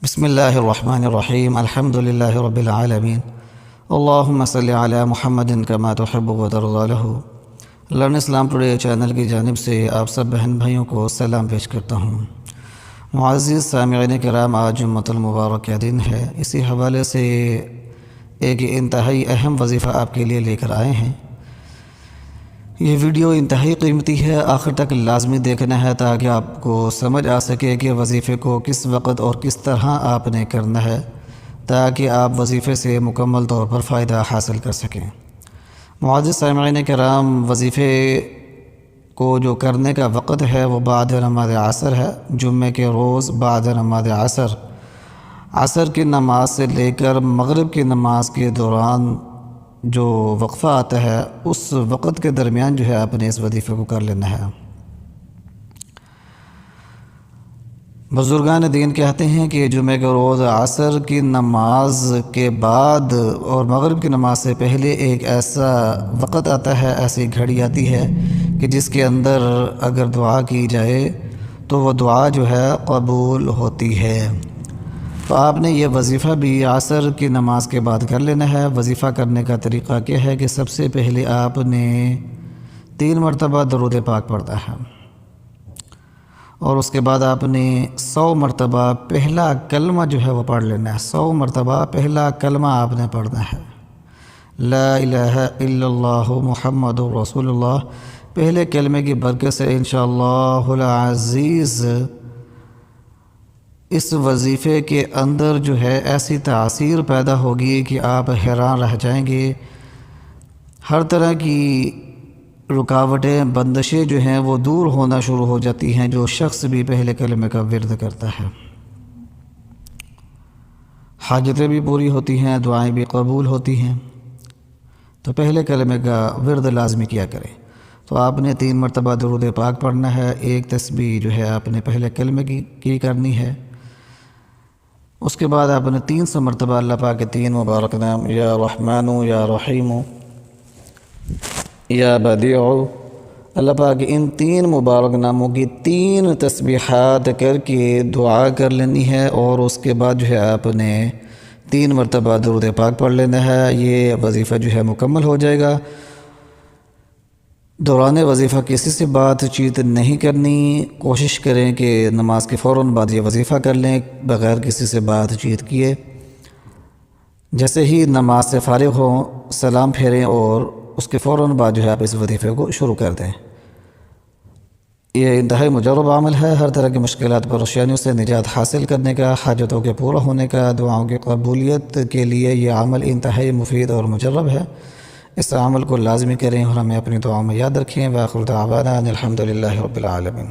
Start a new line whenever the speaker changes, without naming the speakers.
بسم اللہ الرحمن الرحیم الحمد للہ رب العالمین اللہم صلی علی محمد کما تحب و ترضی له۔ لرن اسلام ٹوڈے چینل کی جانب سے آپ سب بہن بھائیوں کو سلام پیش کرتا ہوں۔ معزز سامعین کرام، آج جمعۃ المبارک کا دن ہے، اسی حوالے سے ایک انتہائی اہم وظیفہ آپ کے لیے لے کر آئے ہیں۔ یہ ویڈیو انتہائی قیمتی ہے، آخر تک لازمی دیکھنا ہے تاکہ آپ کو سمجھ آ سکے کہ وظیفے کو کس وقت اور کس طرح آپ نے کرنا ہے، تاکہ آپ وظیفے سے مکمل طور پر فائدہ حاصل کر سکیں۔ معزز سامعین کرام، وظیفے کو جو کرنے کا وقت ہے وہ بعد نماز عصر ہے۔ جمعے کے روز بعد نماز عصر کی نماز سے لے کر مغرب کی نماز کے دوران جو وقفہ آتا ہے، اس وقت کے درمیان جو ہے آپ نے اس وظیفے کو کر لینا ہے۔ بزرگان دین کہتے ہیں کہ جمعہ کے روز عصر کی نماز کے بعد اور مغرب کی نماز سے پہلے ایک ایسا وقت آتا ہے، ایسی گھڑی آتی ہے کہ جس کے اندر اگر دعا کی جائے تو وہ دعا جو ہے قبول ہوتی ہے۔ تو آپ نے یہ وظیفہ بھی عصر کی نماز کے بعد کر لینا ہے۔ وظیفہ کرنے کا طریقہ کیا ہے کہ سب سے پہلے آپ نے 3 مرتبہ درود پاک پڑھنا ہے، اور اس کے بعد آپ نے 100 مرتبہ پہلا کلمہ جو ہے وہ پڑھ لینا ہے۔ 100 مرتبہ پہلا کلمہ آپ نے پڑھنا ہے، لا الہ الا اللہ محمد رسول اللہ۔ پہلے کلمے کی برکت سے انشاءاللہ العزیز اس وظیفے کے اندر جو ہے ایسی تاثیر پیدا ہوگی کہ آپ حیران رہ جائیں گے۔ ہر طرح کی رکاوٹیں، بندشیں جو ہیں وہ دور ہونا شروع ہو جاتی ہیں جو شخص بھی پہلے کلمے کا ورد کرتا ہے۔ حاجتیں بھی پوری ہوتی ہیں، دعائیں بھی قبول ہوتی ہیں۔ تو پہلے کلمے کا ورد لازمی کیا کریں۔ تو آپ نے 3 مرتبہ درود پاک پڑھنا ہے، ایک تسبیح جو ہے آپ نے پہلے کلمے کی کرنی ہے۔ اس کے بعد آپ نے 300 مرتبہ اللہ پاک کے 3 مبارک نام، یا رحمان یا رحیم یا بدیع، اللہ پاک ان 3 مبارک ناموں کی 3 تسبیحات کر کے دعا کر لینی ہے، اور اس کے بعد جو ہے آپ نے 3 مرتبہ درود پاک پڑھ لینا ہے۔ یہ وظیفہ جو ہے مکمل ہو جائے گا۔ دوران وظیفہ کسی سے بات چیت نہیں کرنی، کوشش کریں کہ نماز کے فوراً بعد یہ وظیفہ کر لیں بغیر کسی سے بات چیت کیے۔ جیسے ہی نماز سے فارغ ہوں سلام پھیریں، اور اس کے فوراً بعد جو ہے آپ اس وظیفے کو شروع کر دیں۔ یہ انتہائی مجرب عمل ہے، ہر طرح کی مشکلات پریشانیوں سے نجات حاصل کرنے کا، حاجتوں کے پورا ہونے کا، دعاؤں کی قبولیت کے لیے یہ عمل انتہائی مفید اور مجرب ہے۔ اس عمل کو لازمی کریں اور ہمیں اپنی دعاؤں میں یاد رکھیں۔ وآخر دعوانا ان الحمد للہ رب العالمین۔